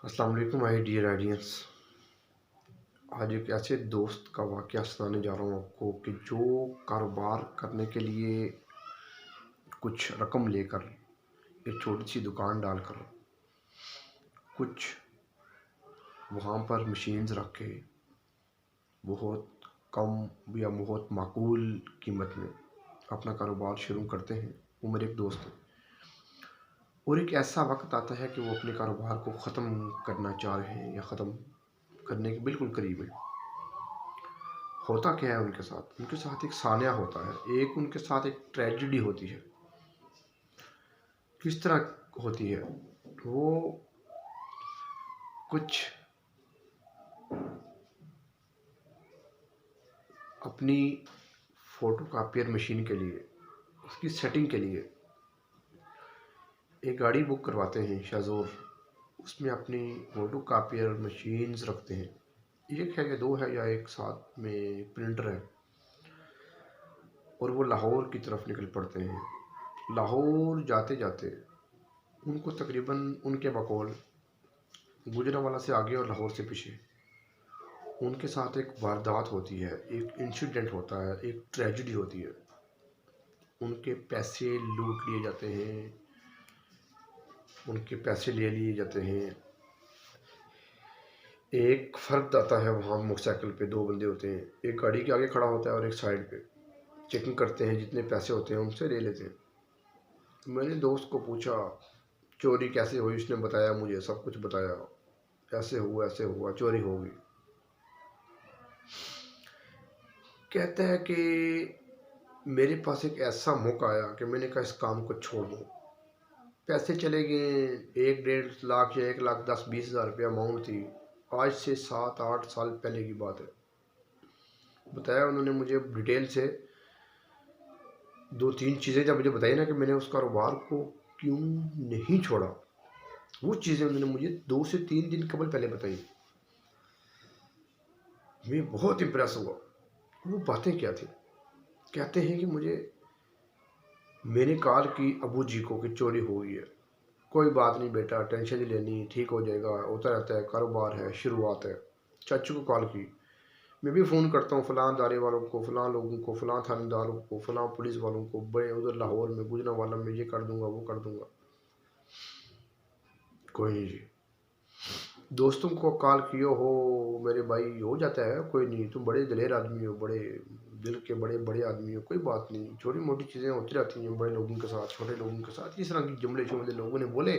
अस्सलाम वालेकुम my dear audience. आज एक ऐसे दोस्त का वाक़या सुनाने जा रहा हूँ आपको कि जो कारोबार करने के लिए कुछ रकम लेकर एक छोटी सी दुकान डालकर कुछ वहाँ पर मशीन्स रख के बहुत कम या बहुत माकूल कीमत में अपना कारोबार शुरू करते हैं। वो मेरे एक दोस्त हैं और एक ऐसा वक्त आता है कि वो अपने कारोबार को ख़त्म करना चाह रहे हैं या ख़त्म करने के बिल्कुल करीब हैं। होता क्या है उनके साथ एक सान्या होता है, एक उनके साथ एक ट्रेजेडी होती है। किस तरह होती है? वो कुछ अपनी फ़ोटोकॉपियर मशीन के लिए, उसकी सेटिंग के लिए एक गाड़ी बुक करवाते हैं शाज़ोर। उसमें अपनी फ़ोटोकॉपियर मशीन्स रखते हैं, एक है या दो है या एक साथ में प्रिंटर है, और वो लाहौर की तरफ निकल पड़ते हैं। लाहौर जाते जाते उनको तकरीबन उनके बकौल गुजरांवाला से आगे और लाहौर से पीछे उनके साथ एक वारदात होती है, एक इंसिडेंट होता है, एक ट्रेजेडी होती है। उनके पैसे लूट लिए जाते हैं, उनके पैसे ले लिए जाते हैं। एक फ़र्द आता है वहाँ, मोटरसाइकिल पे दो बंदे होते हैं, एक गाड़ी के आगे खड़ा होता है और एक साइड पे चेकिंग करते हैं, जितने पैसे होते हैं उनसे ले लेते हैं। मैंने दोस्त को पूछा चोरी कैसे हुई, उसने बताया, मुझे सब कुछ बताया, ऐसे हुआ चोरी हो गई। कहता है कि मेरे पास एक ऐसा मौका आया कि मैंने कहा इस काम को छोड़ दूँ। पैसे चले गए, 1-1.5 लाख या 1,10,20,000 रुपया अमाउंट थी। आज से 7-8 साल पहले की बात है। बताया उन्होंने मुझे डिटेल से, 2-3 चीज़ें जब मुझे बताई ना कि मैंने उस कारोबार को क्यों नहीं छोड़ा, वो चीज़ें उन्होंने मुझे 2 से 3 दिन कबल पहले बताई। मैं बहुत इम्प्रेस हुआ। वो बातें क्या थी? कहते हैं कि मैंने कॉल की अबू जी को कि चोरी हो गई है। कोई बात नहीं बेटा, टेंशन नहीं लेनी, ठीक हो जाएगा, होता रहता है, कारोबार है, शुरुआत है। चाचू को कॉल की, मैं भी फ़ोन करता हूँ फ़लाँ दारे वालों को, फ़लाँ लोगों को, फ़लाँ थानेदारों को, फ़लाँ पुलिस वालों को, बड़े उधर लाहौर में गुजरांवाला में, ये कर दूंगा वो कर दूंगा। कोई नहीं जी। दोस्तों को कॉल कियो हो, मेरे भाई हो जाता है, कोई नहीं, तुम बड़े दिलेर आदमी हो, बड़े दिल के बड़े बड़े आदमी हो, कोई बात नहीं, छोटी मोटी चीज़ें होती रहती हैं बड़े लोगों के साथ, छोटे लोगों के साथ। इस तरह की जुमले शुमले लोगों ने बोले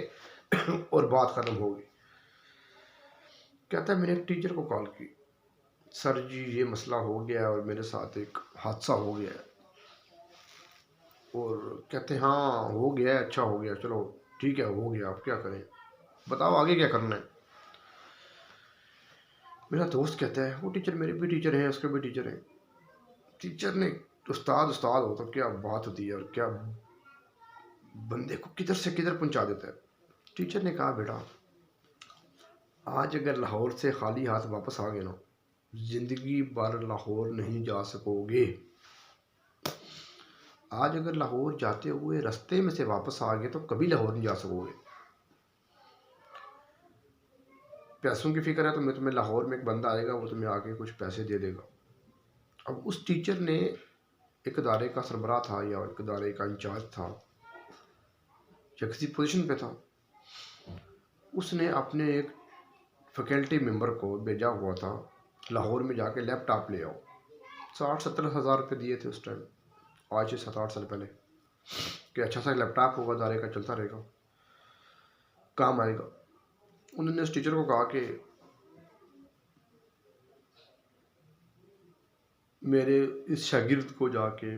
और बात ख़त्म हो गई। कहता है मैंने एक टीचर को कॉल की, सर जी ये मसला हो गया और मेरे साथ एक हादसा हो गया है। और कहते हैं हाँ हो गया है, अच्छा हो गया, चलो ठीक है, हो गया, आप क्या करें, बताओ आगे क्या करना है। मेरा दोस्त कहता है वो टीचर मेरे भी टीचर हैं, उसके भी टीचर हैं। टीचर ने, उस्ताद उस्ताद हो तो क्या बात होती है, और क्या बंदे को किधर से किधर पहुंचा देता है। टीचर ने कहा बेटा, आज अगर लाहौर से खाली हाथ वापस आ गए ना, ज़िंदगी भर लाहौर नहीं जा सकोगे। आज अगर लाहौर जाते हुए रास्ते में से वापस आ गए तो कभी लाहौर नहीं जा सकोगे। पैसों की फिक्र है तो मैं तुम्हें, लाहौर में एक बंदा आएगा, वो तुम्हें आके कुछ पैसे दे देगा। अब उस टीचर ने, एक अदारे का सरबराह था या एक अदारे का इंचार्ज था या किसी पोजीशन पे था, उसने अपने एक फैकल्टी मेंबर को भेजा हुआ था लाहौर में जाके लैपटॉप ले आओ। 60-70 हज़ार रुपये दिए थे उस टाइम, आज से 7-8 साल पहले, कि अच्छा सा लैपटॉप होगा, अदारे का चलता रहेगा, काम आएगा। उन्होंने उस टीचर को कहा कि मेरे इस शागिर्द को जाके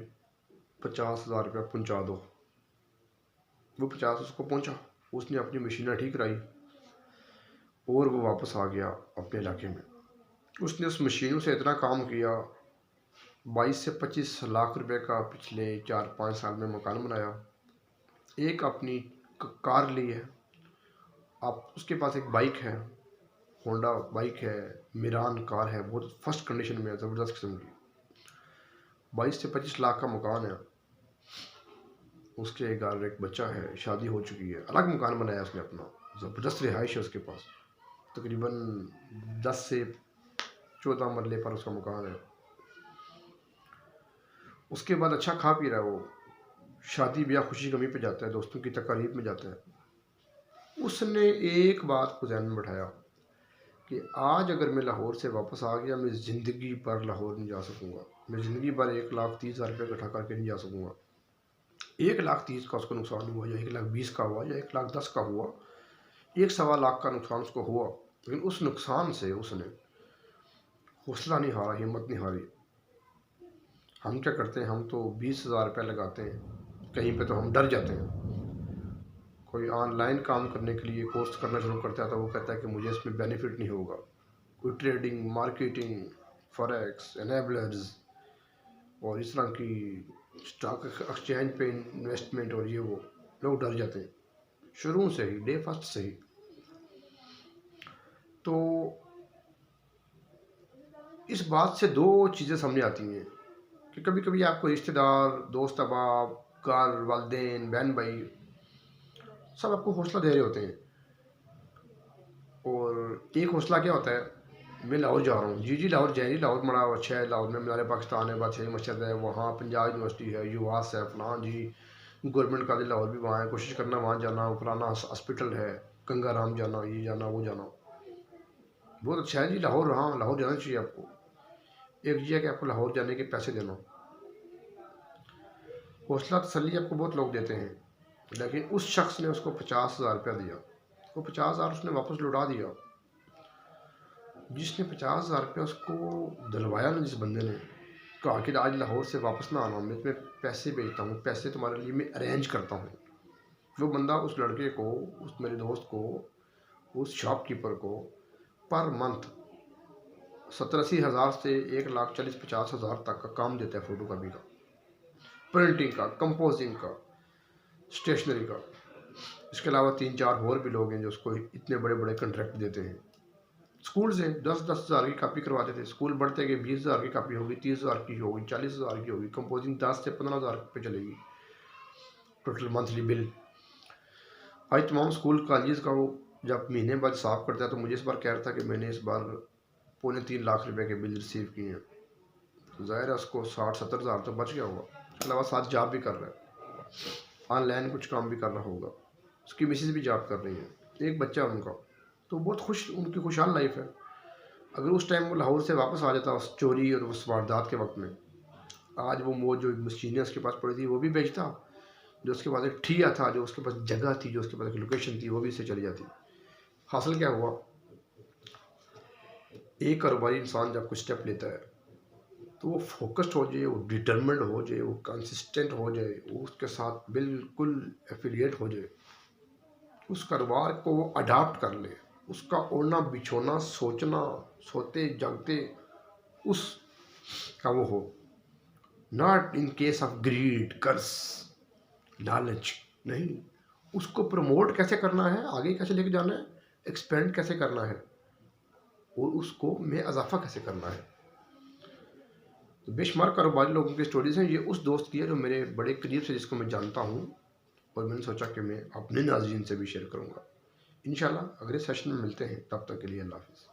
50,000 रुपया पहुँचा दो। वो 50 उसको पहुँचा, उसने अपनी मशीनें ठीक कराई और वो वापस आ गया अपने इलाके में। उसने उस मशीनों से इतना काम किया, 22 से 25 लाख रुपए का पिछले 4-5 साल में मकान बनाया, एक अपनी कार ली है। आप उसके पास एक बाइक है, होंडा बाइक है, मिरान कार है, बहुत फर्स्ट कंडीशन में है, ज़बरदस्त किस्म की। 22 से 25 लाख का मकान है। उसके घर एक बच्चा है, शादी हो चुकी है, अलग मकान बनाया उसने अपना, ज़बरदस्त रिहाइश है उसके पास। तकरीबन 10 से 14 मरले पर उसका मकान है। उसके बाद अच्छा खा पी रहा है वो, शादी ब्याह खुशी गमी पे जाता है, दोस्तों की तकारीब में जाता है। उसने एक बात को ध्यान में बैठाया कि आज अगर मैं लाहौर से वापस आ गया, मैं ज़िंदगी भर लाहौर नहीं जा सकूँगा, मैं ज़िंदगी भर 1,30,000 रुपये इकट्ठा करके नहीं जा सकूँगा। 1,30,000 का उसको नुकसान हुआ या 1,20,000 का हुआ या 1,10,000 का हुआ, 1,15,00,000 का नुकसान उसको हुआ, लेकिन उस नुकसान से उसने हौसला नहीं हारा, हिम्मत नहीं हारी। हम क्या करते हैं, हम तो 20,000 रुपये लगाते हैं, कहीं पे तो हम डर जाते हैं। कोई ऑनलाइन काम करने के लिए कोर्स करना शुरू करता है तो वो कहता है कि मुझे इसमें बेनिफिट नहीं होगा। कोई ट्रेडिंग, मार्केटिंग, फॉरेक्स, एनेबलर्स और इस तरह की स्टॉक एक्सचेंज पे इन्वेस्टमेंट और ये वो, लोग डर जाते हैं शुरू से ही, डे फर्स्ट से ही। तो इस बात से दो चीज़ें सामने आती हैं कि कभी कभी आपको रिश्तेदार, दोस्त अहबाब, घर वालिदैन, बहन भाई सब आपको हौसला दे रहे होते हैं। और एक हौसला क्या होता है, मैं लाहौर जा रहा हूँ, जी जी लाहौर जाइए, लाहौर बड़ा अच्छा है, लाहौर में मीनार पाकिस्तान है, बादशाही मस्जिद है, वहाँ पंजाब यूनिवर्सिटी है, यूआस है, फलां जी गवर्नमेंट कॉलेज लाहौर भी वहाँ है, कोशिश करना वहाँ जाना, फलाना हॉस्पिटल है, गंगा राम जाना, ये जाना वो जाना, बहुत अच्छा है जी लाहौर, हाँ लाहौर जाना चाहिए आपको। एक ये है कि आपको लाहौर जाने के पैसे देना, हौसला तसल्ली आपको बहुत लोग देते हैं, लेकिन उस शख्स ने उसको 50,000 रुपया दिया, वो 50,000 उसने वापस लौटा दिया। जिसने 50,000 रुपया उसको दिलवाया ना, जिस बंदे ने कहा कि आज लाहौर से वापस ना आना, मैं तुम्हें पैसे भेजता हूँ, पैसे तुम्हारे लिए मैं अरेंज करता हूँ, वो बंदा उस लड़के को, उस मेरे दोस्त को, उस शॉपकीपर को पर मंथ 70-80 हज़ार से 1,40,50,000 तक का काम देता है, फ़ोटो कॉपी का, प्रिंटिंग का, कंपोजिंग का, स्टेशनरी का। इसके अलावा 3-4 और भी लोग हैं जो उसको इतने बड़े बड़े कॉन्ट्रैक्ट देते हैं। स्कूल से 10-10 हज़ार की कापी करवाते थे, स्कूल बढ़ते गए, 20,000 की कापी होगी, 30,000 की होगी, 40,000 की होगी, कंपोजिंग 10 से 15,000 पे चलेगी टोटल मंथली बिल। आज तमाम स्कूल कॉलेज का वो जब महीने बाद साफ करता है तो मुझे इस बार कह रहा था कि मैंने इस बार 2.25 लाख रुपए के बिल रिसीव किए हैं, तो ज़ाहिर है उसको 60-70 हज़ार तो बच गया होगा। इसके अलावा साथ जॉब भी कर रहा है, ऑनलाइन कुछ काम भी कर रहा होगा, उसकी मिसेज भी जॉब कर रही है, एक बच्चा उनका, तो बहुत खुश, उनकी खुशहाल लाइफ है। अगर उस टाइम वो लाहौर से वापस आ जाता उस चोरी और उस वारदात के वक्त में, आज वो जो मशीनें उसके पास पड़ी थी वो भी बेचता, जो उसके पास एक ठिया था, जो उसके पास जगह थी, जो उसके पास एक लोकेशन थी, वो भी इससे चली जाती। हासिल क्या हुआ, एक कारोबारी इंसान जब कुछ स्टेप लेता है तो वो फोकस्ड हो जाए, वो डिटर्मिन्ड हो जाए, वो कंसिस्टेंट हो जाए, वो उसके साथ बिल्कुल एफिलिएट हो जाए, उस कारोबार को वो अडाप्ट कर ले, उसका ओढ़ना बिछोना, सोचना, सोते जागते उस का वो हो, not in case of greed, curse, लालच नहीं, उसको प्रमोट कैसे करना है, आगे कैसे लेके जाना है, एक्सपेंड कैसे करना है और उसको में इजाफा कैसे करना है। तो बेशुमार कारोबारी लोगों की स्टोरीज हैं, ये उस दोस्त की है जो मेरे बड़े करीब से, जिसको मैं जानता हूँ, और मैंने सोचा कि मैं अपने नाज़रीन से भी शेयर करूँगा। इंशाल्लाह अगले सेशन में मिलते हैं, तब तक के लिए अल्लाह हाफ़िज़।